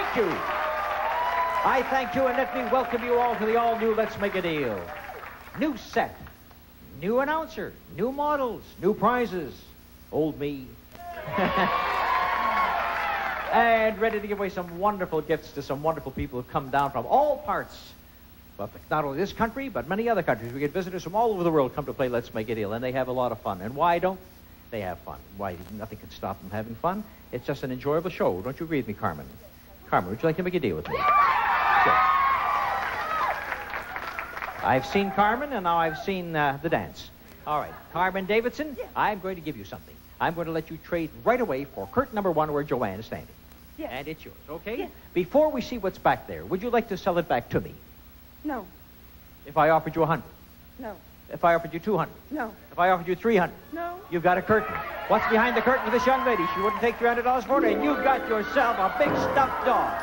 thank you. I thank you, and let me welcome you all to the all-new Let's Make a Deal. New set, new announcer, new models, new prizes. Old me. And ready to give away some wonderful gifts to some wonderful people who've come down from all parts. But not only this country, but many other countries. We get visitors from all over the world come to play Let's Make a Deal, and they have a lot of fun. And why don't they have fun? Why, nothing can stop them having fun. It's just an enjoyable show. Don't you agree with me, Carmen? Carmen, would you like to make a deal with me? Sure. I've seen Carmen, and now I've seen the dance. All right, Carmen Davidson, yes. I'm going to give you something. I'm going to let you trade right away for curtain number 1 where Joanne is standing. Yes. And it's yours, okay? Yes. Before we see what's back there, would you like to sell it back to me? No. If I offered you 100? No. If I offered you 200? No. If I offered you 300? No. You've got a curtain. What's behind the curtain to this young lady? She wouldn't take $300 for it, and you've got yourself a big stuffed dog.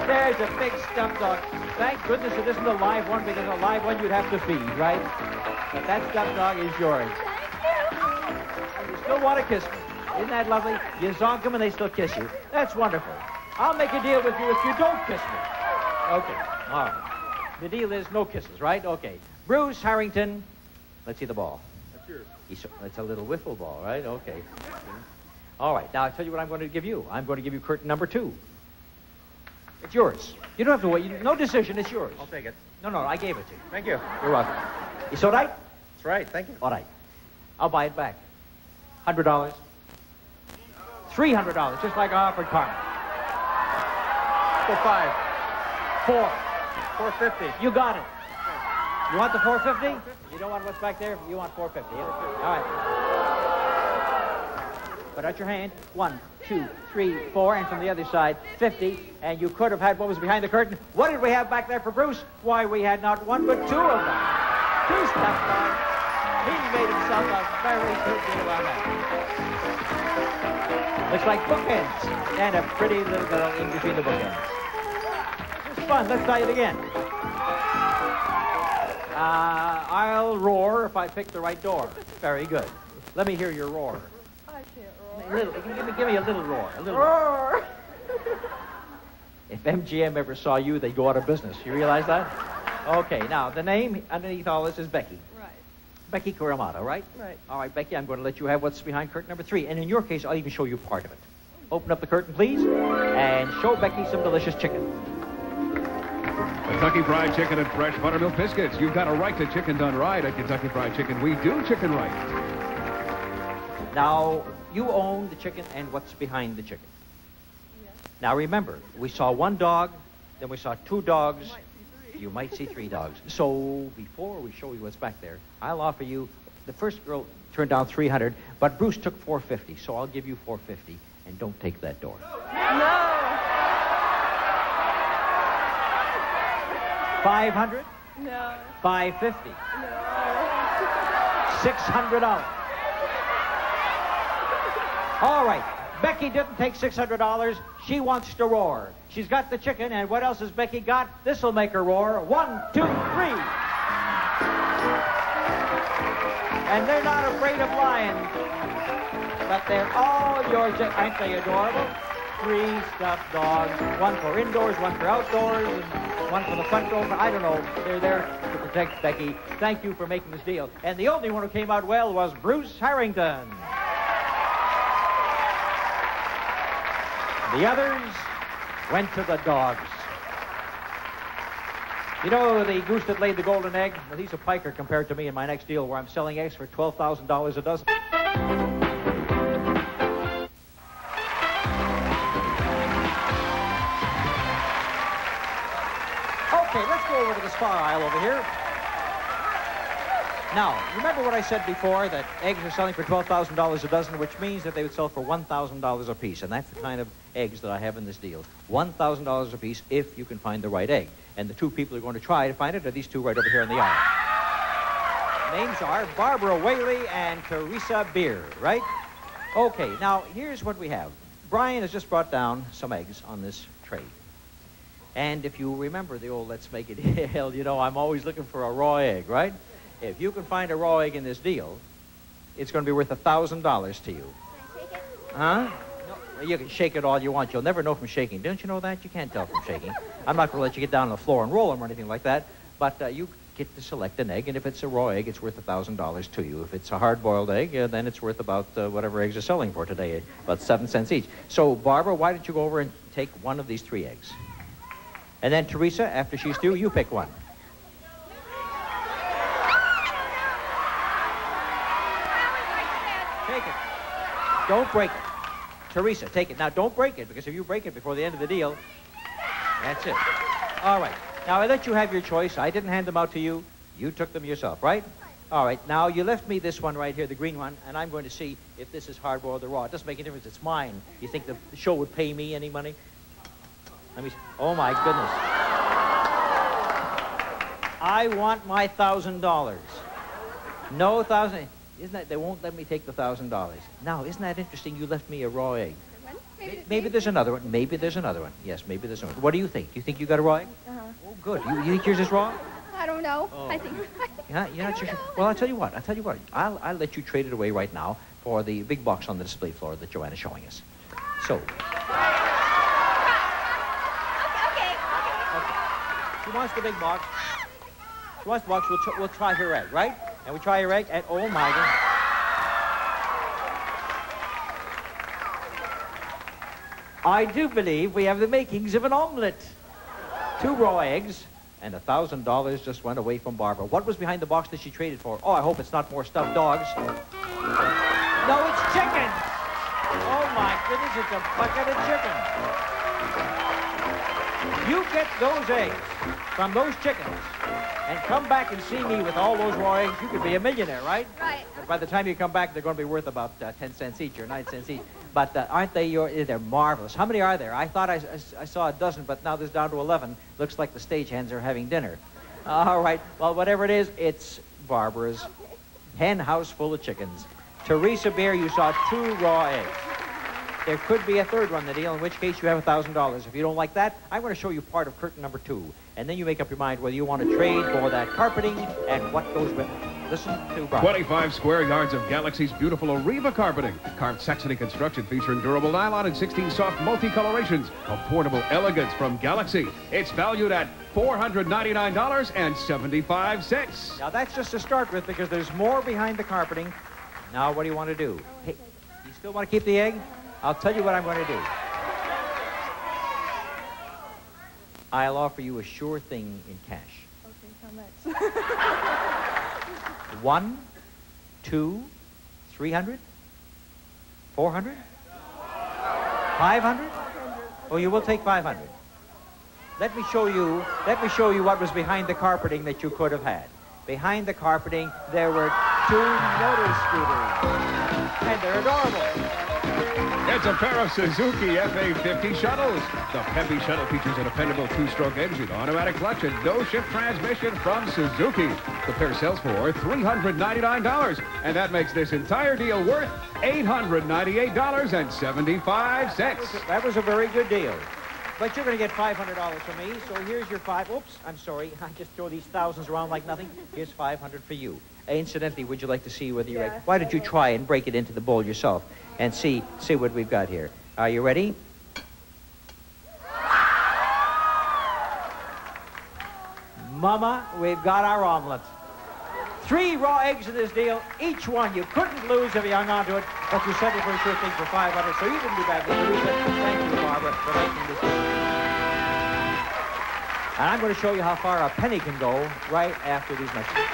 There's a big stuffed dog. Thank goodness it isn't a live one, because a live one you'd have to feed, right? But that stuffed dog is yours. You still want to kiss me. Isn't that lovely? You zonk them and they still kiss you. That's wonderful. I'll make a deal with you if you don't kiss me. Okay, all right. The deal is no kisses, right? Okay. Bruce Harrington, let's see the ball. That's yours. It's a little wiffle ball, right? Okay. All right, now I'll tell you what I'm going to give you. I'm going to give you curtain number 2. It's yours. You don't have to wait. No decision, it's yours. I'll take it. No, I gave it to you. Thank you. You're welcome. You so right? That's right, thank you. All right. I'll buy it back. $100. $300, just like I offered Carmen. Go 5. 4. 450. You got it. You want the 450? You don't want what's back there? You want 450. Yeah? All right. Put out your hand. 1, 2, 3, 4, and from the other side, 50. And you could have had what was behind the curtain. What did we have back there for Bruce? Why, we had not 1 but 2 of them. 2 stuffed dogs. He made himself a very good deal on that. Looks like bookends. And a pretty little girl in between the bookends. It's fun. Let's try it again. I'll roar if I pick the right door. Very good. Let me hear your roar. I can't roar. Give me a little roar. A little roar. If MGM ever saw you, they'd go out of business. You realize that? Okay, now, the name underneath all this is Becky. Right. Becky Kuramata, right? Right. All right, Becky, I'm going to let you have what's behind curtain number 3. And in your case, I'll even show you part of it. Open up the curtain, please, and show Becky some delicious chicken. Kentucky Fried Chicken and fresh buttermilk biscuits. You've got a right to chicken done right at Kentucky Fried Chicken. We do chicken right. Now, you own the chicken and what's behind the chicken. Yes. Now, remember, we saw 1 dog, then we saw 2 dogs. You might see 3 dogs. So, before we show you what's back there, I'll offer you, the first girl turned down 300, but Bruce took 450, so I'll give you 450, and don't take that door. No. 500? No. 550? No. $600. All right. Becky didn't take $600. She wants to roar. She's got the chicken, and what else has Becky got? This'll make her roar. 1, 2, 3. And they're not afraid of lions, but they're all yours. Aren't they adorable? 3 stuffed dogs. 1 for indoors, 1 for outdoors, and 1 for the front door. I don't know. They're there to protect Becky. Thank you for making this deal. And the only one who came out well was Bruce Harrington. The others went to the dogs. You know the goose that laid the golden egg? Well, he's a piker compared to me in my next deal where I'm selling eggs for $12,000 a dozen. Okay, let's go over to the spa aisle over here. Now, remember what I said before, that eggs are selling for $12,000 a dozen, which means that they would sell for $1,000 a piece, and that's the kind of eggs that I have in this deal. $1,000 a piece if you can find the right egg. And the 2 people who are going to try to find it are these 2 right over here in the aisle. Names are Barbara Whaley and Teresa Beer, right? Okay, now, here's what we have. Brian has just brought down some eggs on this tray. And if you remember the old Let's Make It Deal, you know, I'm always looking for a raw egg, right? If you can find a raw egg in this deal, it's going to be worth $1,000 to you. Can I take it? Huh? No, You can shake it all you want. You'll never know from shaking. Don't you know that? You can't tell from shaking. I'm not going to let you get down on the floor and roll them or anything like that. But you get to select an egg, and if it's a raw egg, it's worth $1,000 to you. If it's a hard-boiled egg, then it's worth about whatever eggs are selling for today, about 7 cents each. So, Barbara, why don't you go over and take one of these 3 eggs? And then, Teresa, after she's through, you pick one. Take it. Don't break it. Teresa, take it. Now, don't break it, because if you break it before the end of the deal, that's it. All right. Now, I let you have your choice. I didn't hand them out to you. You took them yourself, right? All right. Now, you left me this one right here, the green one, and I'm going to see if this is hard-boiled or raw. It doesn't make any difference. It's mine. You think the show would pay me any money? Let me see. Oh, my goodness. I want my $1,000. No 1,000. Isn't that, they won't let me take the $1,000. Now, isn't that interesting? You left me a raw egg. Maybe there's another one. Maybe there's another one. Yes, maybe there's another one. What do you think? Do you think you got a raw egg? Oh, good. You think yours is raw? I don't know. Oh. I think. You're not sure. Well, I'll tell you what. I'll let you trade it away right now for the big box on the display floor that Joanna's showing us. So. Okay. She wants the big box. She wants the box. We'll try her egg, right? And we try her egg, and oh my goodness. I do believe we have the makings of an omelet. 2 raw eggs, and $1,000 just went away from Barbara. What was behind the box that she traded for? Oh, I hope it's not more stuffed dogs. No, it's chicken. Oh my goodness, it's a bucket of chicken. You get those eggs from those chickens and come back and see me with all those raw eggs, you could be a millionaire, right? Right. But by the time you come back, they're going to be worth about 10 cents each or 9 cents each. But aren't they they're marvelous. How many are there? I thought I saw a dozen, but now there's down to 11. Looks like the stagehands are having dinner. All right. Well, whatever it is, it's Barbara's hen house full of chickens. Teresa Bear, you saw 2 raw eggs. There could be a third one in the deal, in which case you have $1,000. If you don't like that, I'm going to show you part of curtain number 2. And then you make up your mind whether you want to trade for that carpeting and what goes with it. Listen to Brian. 25 square yards of Galaxy's beautiful Ariba carpeting. Carved Saxony construction featuring durable nylon and 16 soft multi-colorations. Affordable elegance from Galaxy. It's valued at $499.75. Now, that's just to start with because there's more behind the carpeting. Now, what do you want to do? Hey, you still want to keep the egg? I'll tell you what I'm going to do. I'll offer you a sure thing in cash. Okay, how much? 1, 2, 300, 400, 500. Oh, you will take 500. Let me show you what was behind the carpeting that you could have had. Behind the carpeting, there were 2 motor scooters, and they're adorable. It's a pair of Suzuki FA50 shuttles. The peppy shuttle features a dependable 2-stroke engine, automatic clutch, and no-shift transmission from Suzuki. The pair sells for $399, and that makes this entire deal worth $898.75. That was a very good deal. But you're going to get $500 from me, so here's your Oops, I'm sorry. I just throw these thousands around like nothing. Here's $500 for you. Incidentally, would you like to see whether you're right? Why don't you try and break it into the bowl yourself and see what we've got here. Are you ready? Mama, we've got our omelet. 3 raw eggs in this deal, each one. You couldn't lose if you hung on to it, but you settled for a sure thing for $500, so you didn't do badly. Thank you, Barbara, for making this deal. And I'm going to show you how far a penny can go right after these messages.